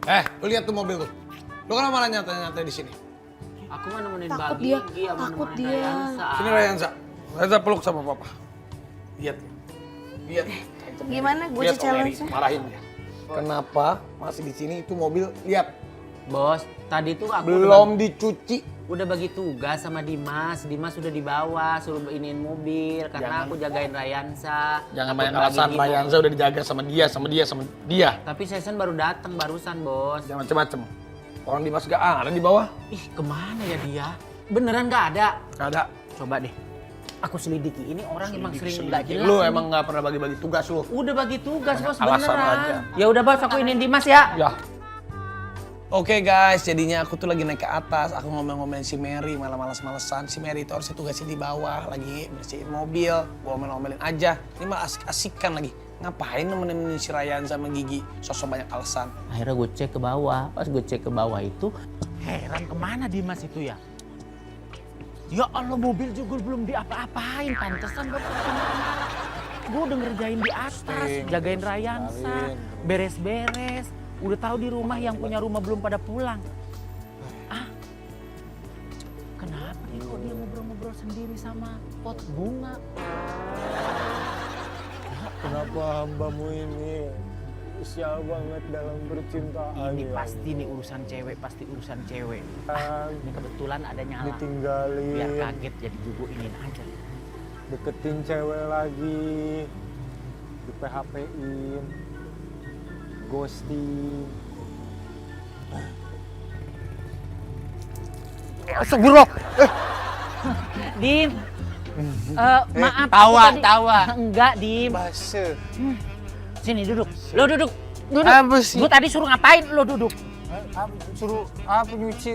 Lu lihat tuh mobil tuh. Lu kan malah nyantai-nyantai di sini. Aku mah nemenin Takut Bagi, dia, takut dia. Sini Rayansa. Rayansa peluk sama papa. Lihat. Lihat. Gimana gue Lihat Om Eri, challenge? marahin dia. Kenapa masih di sini itu mobil? Lihat. Bos, tadi tuh aku Belum dicuci. udah bagi tugas sama Dimas. Dimas udah dibawa, suruh iniin mobil karena aku jagain Rayansa. Jangan Aku banyak bagi alasan, gini. Rayansa udah dijaga sama dia. Tapi Sesen baru datang barusan, Bos. Jangan macem-macem. Orang Dimas gak ada di bawah. Ih, kemana ya dia? Beneran gak ada? Gak ada. Coba deh. Aku selidiki. Ini orang emang sering nggak Selidiki. jelas. Lu ini. emang gak pernah bagi-bagi tugas lu. Udah bagi tugas, Bos, alasan beneran. aja. Ya udah, Bos, aku iniin Dimas ya. Ya. Oke guys, jadinya aku tuh lagi naik ke atas, aku ngomel-ngomelin si Mary, malah males-malesan. Si Mary itu harusnya tugasnya di bawah, lagi bersihin mobil, gua ngomel-ngomelin aja. Ini malah asik-asikan lagi. Ngapain nemenin si Ryan sama Gigi, sosok banyak alasan. Akhirnya gue cek ke bawah. Pas gue cek ke bawah itu, heran kemana Dimas itu ya? Ya Allah, mobil juga belum diapa-apain. Pantesan gue udah ngerjain di atas, jagain Rayansa, beres-beres. Udah tahu di rumah yang punya rumah belum pada pulang. Ah, kenapa nih kok dia ngobrol-ngobrol sendiri sama pot bunga? Kenapa hambamu ini usia banget dalam bercintaan? Ini ya pasti nih urusan cewek, pasti urusan cewek. Ah, ini kebetulan ada nyala. ditinggalin, Biar kaget jadi gue ingin aja. deketin cewek lagi, di PHP-in, ghosting. Astagfirullah. Dim, maaf. tawa, aku tadi- tawa. Enggak, Dim. Base. Sini duduk. Lo duduk. Duduk. Apa sih? Gue tadi suruh ngapain? Lo duduk. Suruh apa nyuci?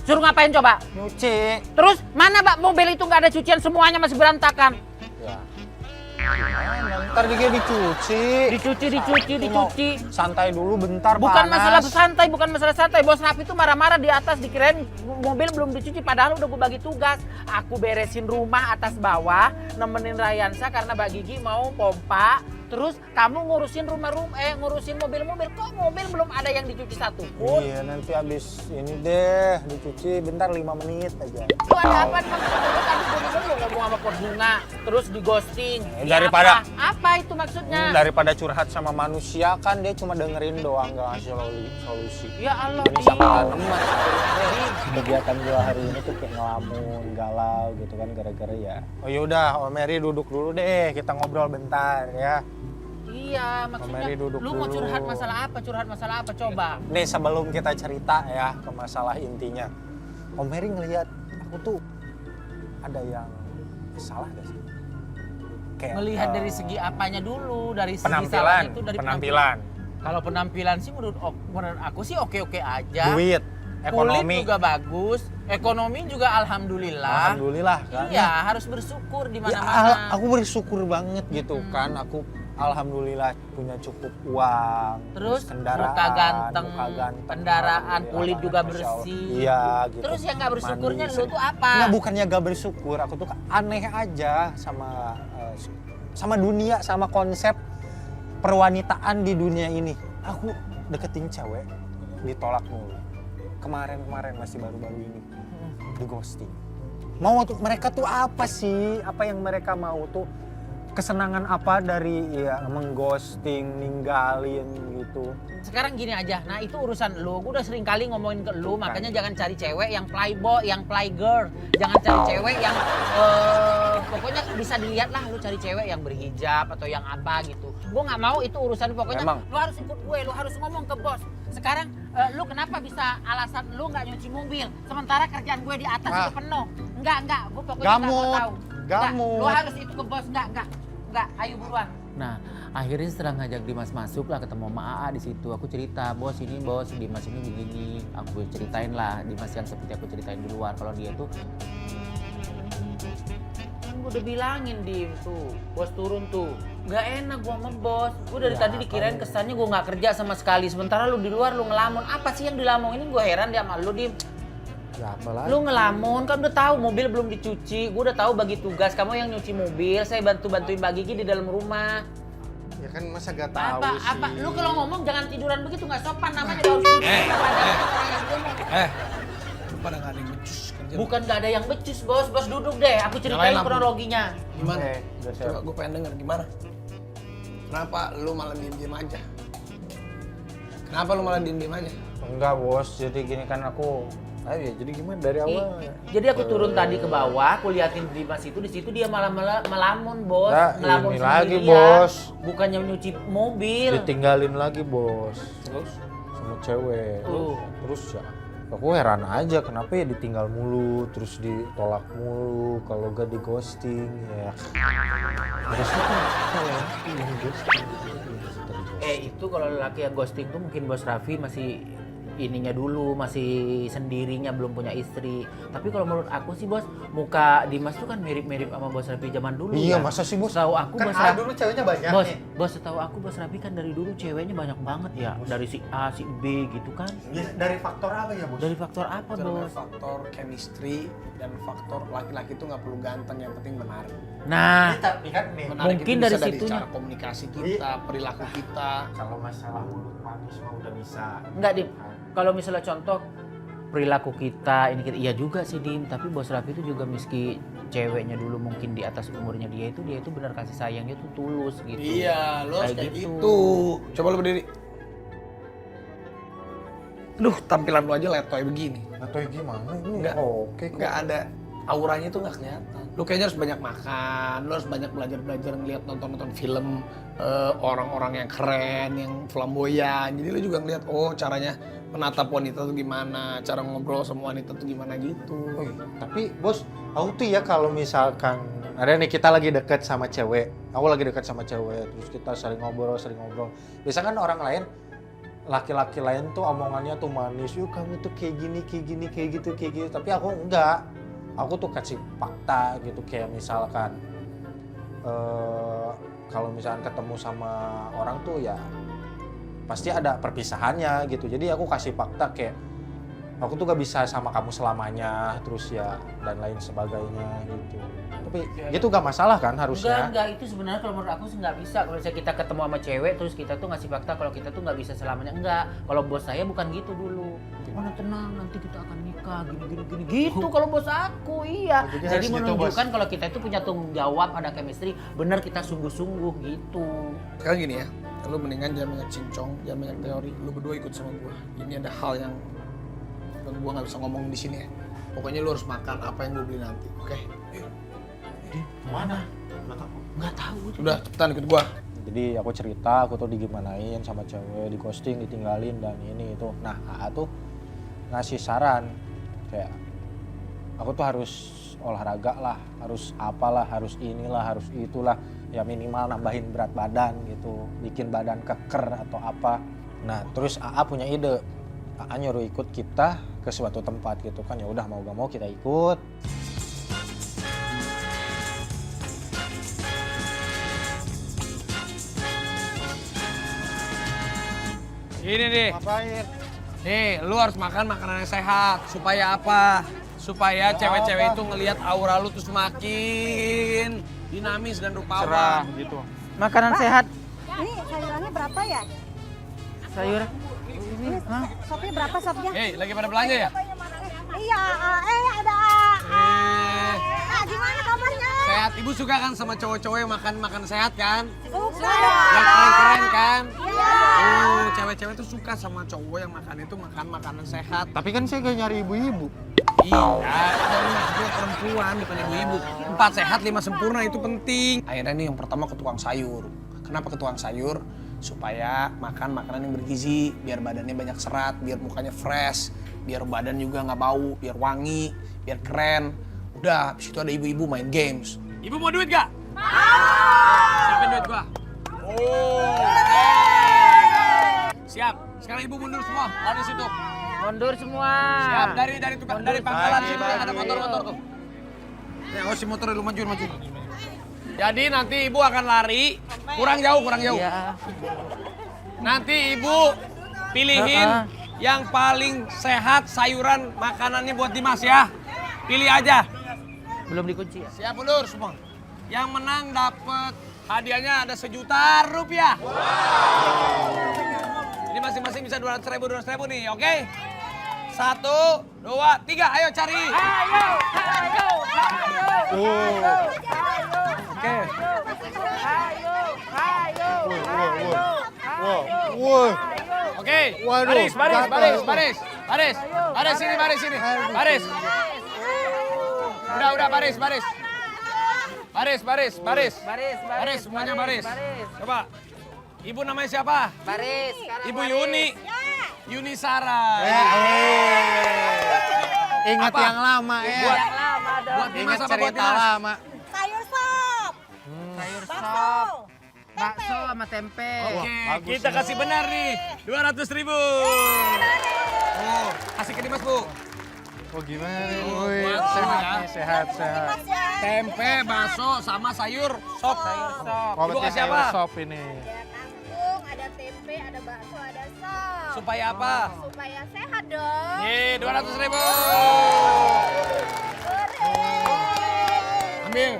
Suruh ngapain coba? Nyuci. Terus mana Mbak mobil itu nggak ada cucian, semuanya masih berantakan. Ya. Ntar dia dicuci. Dicuci. Santai dulu bentar, Bukan panas. bukan masalah santai. Bos Rafi itu marah-marah di atas, dikirain mobil belum dicuci. Padahal udah gue bagi tugas. Aku beresin rumah atas bawah, nemenin Rayansa karena Mbak Gigi mau pompa. Terus kamu ngurusin ngurusin mobil-mobil. Kok mobil belum ada yang dicuci satu pun? Iya, nanti habis ini deh dicuci bentar 5 menit aja. Lu ada apa nih maksudnya? Lu tadi lu ngomong sama pot bunga, terus di ghosting. Daripada- apa itu maksudnya? Daripada curhat sama manusia kan dia cuma dengerin doang, gak ngasih solusi. Ya Allah, Ini sama Dim. tanaman. Dim. Kegiatan gua hari ini tuh kayak ngelamun, galau gitu kan gara-gara ya. Oh yaudah, Om Mary duduk dulu deh, kita ngobrol bentar ya. Iya, maksudnya Mary duduk lu mau dulu. curhat masalah apa? Coba. Nih sebelum kita cerita ya ke masalah intinya. Om Mary ngelihat aku tuh ada yang salah gak sih? Kayak, Melihat dari segi apanya dulu, dari segi penampilan, salah itu dari penampilan, Kalau penampilan sih menurut aku sih oke-oke aja. duit, ekonomi. Kulit juga bagus, ekonomi juga alhamdulillah. Alhamdulillah kan. Iya, harus bersyukur di Ya, mana-mana. aku bersyukur banget gitu kan. Aku alhamdulillah punya cukup uang. Terus kendaraan, muka ganteng, kendaraan, alhamdulillah kulit banget, juga Masya Allah. bersih. Iya gitu. Terus yang nggak bersyukurnya Mandi lu tuh apa? Nggak, bukannya gak bersyukur, aku tuh aneh aja sama dunia, sama konsep perwanitaan di dunia ini. Aku deketin cewek, ditolak mulu. Kemarin masih baru-baru ini, di ghosting. Mau tuh mereka tuh apa sih? Apa yang mereka mau tuh? Kesenangan apa dari ya mengghosting, ninggalin gitu? Sekarang gini aja, nah itu urusan lu. Gue udah sering kali ngomongin ke lu, makanya jangan cari cewek yang playboy, yang playgirl. Jangan cari cewek yang pokoknya bisa dilihat lah, lu cari cewek yang berhijab atau yang apa gitu. Gue nggak mau itu urusan, pokoknya Emang? lu harus ikut gue, lu harus ngomong ke bos. Sekarang lu kenapa bisa alasan lu nggak nyuci mobil, sementara kerjaan gue di atas itu penuh? Enggak, gue pokoknya nggak mau Gamut, tahu. gamut. Lu harus itu ke bos, enggak, ayo buruan. Nah, akhirnya setelah ngajak Dimas masuk lah, ketemu sama AA di situ. Aku cerita, bos Dimas ini begini. Aku ceritain lah Dimas yang seperti aku ceritain di luar. Kalau dia tuh, kan gue udah bilangin Dim tuh, bos turun tuh. Gak enak gua sama bos. Gue dari tadi dikirain kesannya gue nggak kerja sama sekali. Sementara lu di luar lu ngelamun. Apa sih yang dilamongin? Gue heran dia sama lu, Dim. Ya apalagi? Lu ngelamun kan udah tahu mobil belum dicuci, gue udah tahu bagi tugas kamu yang nyuci mobil, saya bantuin Mbak Gigi di dalam rumah. Ya kan masa gak tahu sih. Apa? Lu kalau ngomong jangan tiduran begitu, nggak sopan namanya harus duduk. Ada orang yang ngomong. Lu pada nggak ada yang becus kerja. Bukan nggak ada yang becus, bos. Bos duduk deh, aku ceritain Nyalain lampu. kronologinya. Gimana? Udah siap. Coba gue pengen denger gimana? Kenapa lu malah diem-diem aja? Kenapa lu malah diem-diem aja? Enggak bos, jadi gini kan aku. Ya, jadi gimana dari awal? Jadi aku turun tadi ke bawah, aku liatin Dimas itu, di situ dia malah melamun, bos. Nah, Melamun ini lagi, sendirian. bos. Bukannya nyuci mobil. Ditinggalin lagi bos. Terus? Sama cewek. Tuh. Terus ya, aku heran aja kenapa ya ditinggal mulu, terus ditolak mulu, kalau gak di ghosting ya. Harusnya kan kalau yang ghosting. Itu kalau lelaki yang ghosting tuh mungkin bos Raffi masih ininya dulu, masih sendirinya, belum punya istri. Tapi kalau menurut aku sih bos, muka Dimas tuh kan mirip-mirip sama bos Raffi zaman dulu. Iya, kan? masa sih bos? Setahu aku Kan bos Raffi dulu ceweknya banyak bos, nih. bos setahu aku bos Raffi kan dari dulu ceweknya banyak banget ya, dari si A, si B gitu kan. Dari faktor apa ya bos? Dari faktor apa Itu namanya bos? faktor chemistry dan faktor laki-laki itu nggak perlu ganteng, yang penting menarik. Nah, Tapi kan nih, Menarik Mungkin itu dari bisa situnya. cara komunikasi kita, perilaku kita. kalau masalah mulut manis mah udah bisa. enggak Dim. Kalau misalnya contoh perilaku kita, ini kita, iya juga sih Dim. Tapi bos Raffi itu juga meski ceweknya dulu mungkin di atas umurnya dia itu benar kasih sayangnya tuh tulus gitu. Iya, lo harus Kayak kayak gitu. gitu. Coba lo berdiri. Duh, tampilan lo aja letoy begini. Atau gimana ini? Enggak. Oke kok. Nggak ada, auranya tuh nggak kelihatan. Lo kayaknya harus banyak makan, lo harus banyak belajar ngeliat nonton film orang-orang yang keren, yang flamboyan. Jadi lo juga ngeliat, oh caranya menatap wanita tuh gimana, cara ngobrol sama wanita tuh gimana gitu. Oh, iya. Tapi bos, aku tuh ya kalau misalkan ada nih kita lagi deket sama cewek, aku lagi deket sama cewek, terus kita sering ngobrol. Biasanya kan orang lain, laki-laki lain tuh omongannya tuh manis, yuk kamu tuh kayak gini, kayak gitu. Tapi aku enggak, aku tuh kasih fakta gitu, kayak misalkan kalau misalkan ketemu sama orang tuh ya pasti ada perpisahannya gitu. Jadi aku kasih fakta kayak aku tuh gak bisa sama kamu selamanya, terus ya dan lain sebagainya gitu. Tapi gitu gak masalah kan harusnya? Enggak, itu sebenarnya kalau menurut aku sih nggak bisa. Kalau misalnya kita ketemu sama cewek terus kita tuh ngasih fakta kalau kita tuh nggak bisa selamanya, enggak. Kalau bos saya bukan gitu dulu. Mana tenang, nanti kita akan nikah, gini. Gitu kalau bos aku, iya. Oh, jadi Jadi harus gitu, menunjukkan kalau kita itu punya tanggung jawab, ada chemistry, benar kita sungguh-sungguh gitu. Sekarang gini ya, lu mendingan jangan banyak cincong, jangan banyak teori. Lu berdua ikut sama gua. Ini ada hal yang gua nggak bisa ngomong di sini ya. Pokoknya lu harus makan apa yang gua beli nanti, oke? Mana? Nggak tahu. Udah, cepetan ikut gua. Jadi aku cerita, aku tuh digimanain sama cewek, di ghosting, ditinggalin dan ini itu. Nah, AA tuh ngasih saran kayak aku tuh harus olahraga lah, harus apalah, harus inilah, harus itulah. Ya minimal nambahin berat badan gitu, bikin badan keker atau apa. Nah, terus AA punya ide. AA nyuruh ikut kita ke suatu tempat gitu kan. Ya udah mau gak mau kita ikut. Ini nih. Ngapain? Nih, lu harus makan makanan yang sehat. Supaya apa? Supaya cewek-cewek itu ngelihat aura lu tuh semakin dinamis dan rupawan. gitu. Makanan sehat, Ini sayurannya berapa ya? sayur. Ini sopnya berapa sopnya? Hei, lagi pada belanja ya? Iya, ada. Eh, Gimana kabarnya? sehat. Ibu suka kan sama cowok-cowok yang makan sehat kan? Suka. Yang keren-keren kan? Iya. Cewek-cewek tuh suka sama cowok yang makan itu makan makanan sehat. Tapi kan saya gak nyari ibu-ibu. Iya, kan maksudnya perempuan bukan ibu-ibu. 4 sehat 5 sempurna itu penting. Akhirnya nih yang pertama ke tukang sayur. Kenapa ke tukang sayur? Supaya makan makanan yang bergizi, biar badannya banyak serat, biar mukanya fresh, biar badan juga nggak bau, biar wangi, biar keren. Udah, habis itu ada ibu-ibu main games. Ibu mau duit gak? Siapin duit gua. Oh. Siap. Sekarang ibu mundur semua, lari situ. Mundur semua. Siap, dari pangkalan situ yang ada motor-motor tuh. Ya, oh si motor lu maju. Jadi nanti ibu akan lari, kurang jauh. Iya. Nanti ibu pilihin yang paling sehat sayuran makanannya buat Dimas ya. Pilih aja. Belum dikunci ya? Siap mundur semua. Yang menang dapat Hadiahnya ada Rp1.000.000. Ini masing-masing bisa 200.000 nih, oke? 1, 2, 3, ayo cari. Oke. Oke. Waduh, Baris sini. Baris. Udah, baris. Semuanya baris. Coba. Ibu namanya siapa? Baris. Ibu Yuni. Yuni Sara. Ingat Apa? yang lama ya. Buat Ingat Dimas apa buat cerita Dimas? lama. Sayur sop. Sayur Bakso. sop, bakso sama tempe. Oke, bagus kita nih. kasih benar nih. 200.000. Oh, kasih ke Dimas, Bu. Oh gimana? Oh, Wih, buat sehat ya. nih, sehat. Tempe, bakso, sama sayur sop. Oh, Ibu berarti kasih sayur apa? sop ini. Ada kangkung, ada tempe, ada bakso, ada sop. Supaya apa? Supaya sehat dong. Nih, 200.000. Ambil.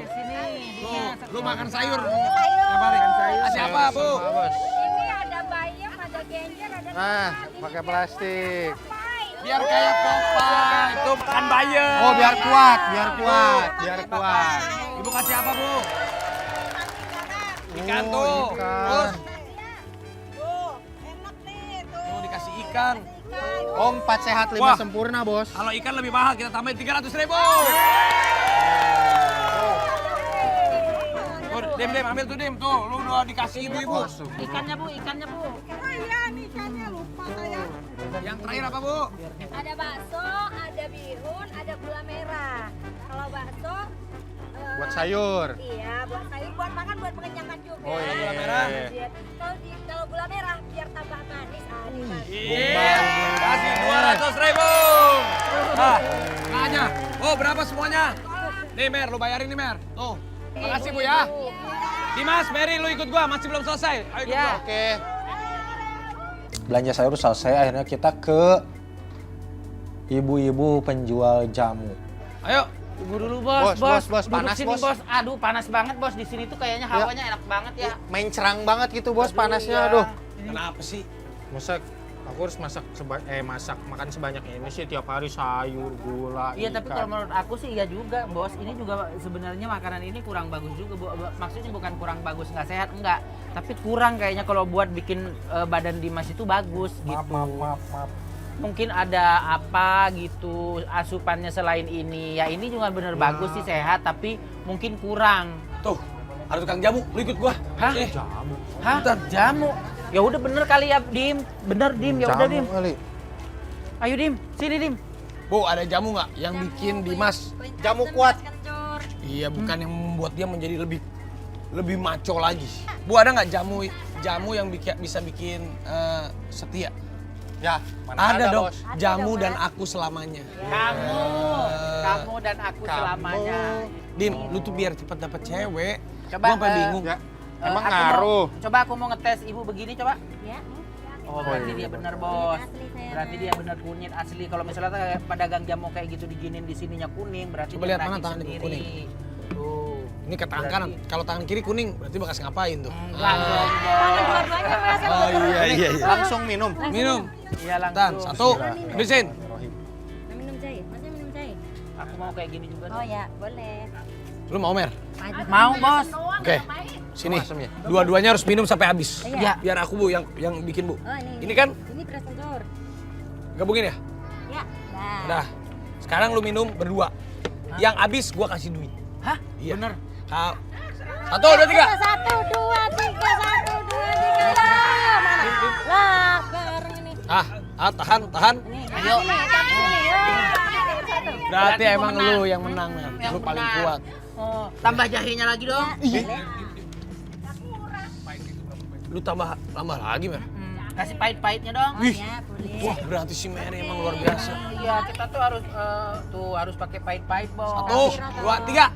Tuh, lu makan sayur. Tiap hari. Kasih apa, Bu? Sama, Bos. Ini ada bayam, ada genjer, ada Nah, pakai plastik. Biar kayak Popeye. Itu makan bayam. Oh, biar kuat. Ibu kasih apa, Bu? Ikan Oh, tuh. ikan. Terus, Tuh, enak nih tuh. tuh dikasih ikan. Oh, 4 sehat 5 Wah. sempurna, Bos. Kalau ikan lebih mahal, kita tambahin 300.000. Tuh, Dim, ambil tuh, Dim. Tuh, lu udah dikasih ibu-ibu. Ikannya bu. Oh iya nih ikannya lupa saya. Yang terakhir apa, Bu? Ada bakso, ada bihun, ada gula merah. Kalau bakso Buat sayur. iya, buat sayur, buat makan, buat mengenyangkan juga. Oh iya. Gula merah. Kalau gula merah biar tambah manis. Iya, kasih 200.000. Nah aja. Oh, berapa semuanya? Nih, Mer, lu bayarin nih, Mer. Tuh. Makasih, Bu ya. Dimas, Mary, lu ikut gua, masih belum selesai. Ayo ikut gua. Oke. Belanja sayur selesai, akhirnya kita ke ibu-ibu penjual jamu. Ayo. Tunggu dulu Bos, bos. bos, Duduk panas, sini, bos. bos. Aduh panas banget bos di sini tuh kayaknya hawanya enak banget ya. Main cerang banget gitu, Bos, panasnya. iya. Aduh. Kenapa sih? Masak, aku harus masak makan sebanyak ini sih tiap hari sayur, gula, Iya tapi ikan. kalau menurut aku sih iya juga bos. Ini juga sebenarnya makanan ini kurang bagus juga. Maksudnya bukan kurang bagus nggak sehat enggak. Tapi kurang kayaknya kalau buat bikin badan Dimas itu bagus gitu. Maaf. Mungkin ada apa gitu asupannya selain ini. Ya ini juga bener bagus sih sehat tapi mungkin kurang. Tuh, ada tukang jamu, lu ikut gua. Hah? Jamu. Hah? Jamu. Ya udah bener kali ya Dim. Bener Dim, ya udah Dim. kali. Ayo Dim, sini Dim. Bu, ada jamu nggak yang bikin Dimas? Jamu kuat. Iya, bukan yang membuat dia menjadi lebih maco lagi. Bu, ada nggak jamu yang bisa bikin setia? Ya, mana Ada dong, Bos. jamu dan aku selamanya. Kamu dan aku selamanya. Dim, lu tuh biar cepet dapet cewek. Coba, Gua sampai bingung. Ya, emang Aku ngaruh. coba aku mau ngetes ibu begini coba. Ya. Oh berarti dia bener bos. Asli saya. Berarti dia bener kunyit asli. Kalau misalnya kayak pedagang jamu kayak gitu diginin di sininya kuning, berarti Coba dia lihat mana racik tangan ibu, sendiri. kuning. Tuh. Ini ke tangan kanan. Kalau tangan kiri kuning, berarti bekas ngapain tuh? Enggak dong, bos. Dua-duanya Mas. Oh iya. Langsung minum. Minum. Iya Dan langsung. satu, habisin. Minum jahe. Masnya minum jahe? Aku mau kayak gini juga. Oh ya, boleh. Lu mau Mer? Mau bos. Oke. Sini. Asem ya? Dua-duanya harus minum sampai habis. Iya. Biar aku Bu yang bikin Bu. Oh ini. Ini kan Ini beras telur. gabungin ya? Ya. Nah. Udah. Sekarang lu minum berdua. Yang habis gua kasih duit. Hah? Iya. Bener. Satu, dua, tiga. 1, 2, 3, 1, 2, 3. Lah, mana? Lah, bareng ini. Tahan. Nih, ayo. Sini, sini. Berarti gua emang menang. lu yang menang, Mer. Yang Lu paling menang. kuat. Oh, tambah jahenya lagi dong. Lu tambah lagi, Mer. Kasih pahit-pahitnya dong. Wih. Ya, boleh. Wah, berarti si Mary emang luar biasa. Iya, kita tuh harus pakai pahit-pahit, bos. Satu, dua, tiga.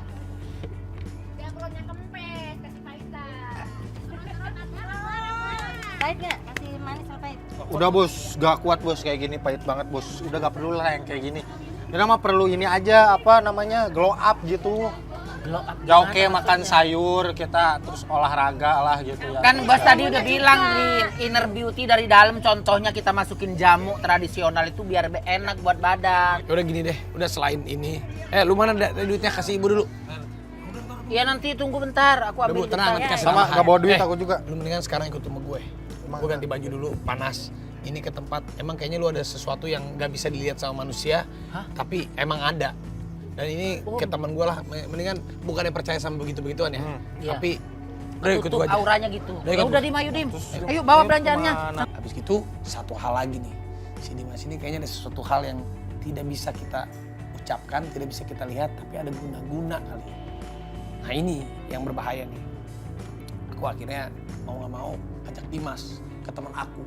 Pahit nggak? Kasih manis atau pahit? Udah Bos, gak kuat Bos kayak gini, pahit banget Bos. Udah gak perlu lah yang kayak gini. Ini mah perlu ini aja, apa namanya, glow up gitu. Glow up Ya oke gimana makan maksudnya? sayur kita terus olahraga lah gitu ya. Kan bos tadi udah bilang Rin, inner beauty dari dalam, contohnya kita masukin jamu tradisional itu biar enak buat badan. Ya udah gini deh, udah selain ini. Lu mana duitnya kasih ibu dulu. Iya nanti tunggu bentar, aku Udah, ambil Bu, tenang, nanti bentar ya. kasih Sama, tambahan. nggak bawa duit aku juga. Lu mendingan sekarang ikut sama gue. Gue ganti baju dulu, panas. Ini ke tempat, emang kayaknya lu ada sesuatu yang gak bisa dilihat sama manusia, tapi emang ada. Dan ini ke teman gue lah, mendingan bukannya percaya sama begitu-begituan ya. Iya. Tapi udah ikut Tutup gue aja. auranya gitu. Udah Ya ikut, udah Bu. Dim, ayo Dim. Ayo bawa belanjaannya. Habis gitu, satu hal lagi nih. Si Dimas ini kayaknya ada sesuatu hal yang tidak bisa kita ucapkan, tidak bisa kita lihat, tapi ada guna-guna kali. Nah ini yang berbahaya nih. Aku akhirnya mau gak mau ajak Dimas ke teman aku.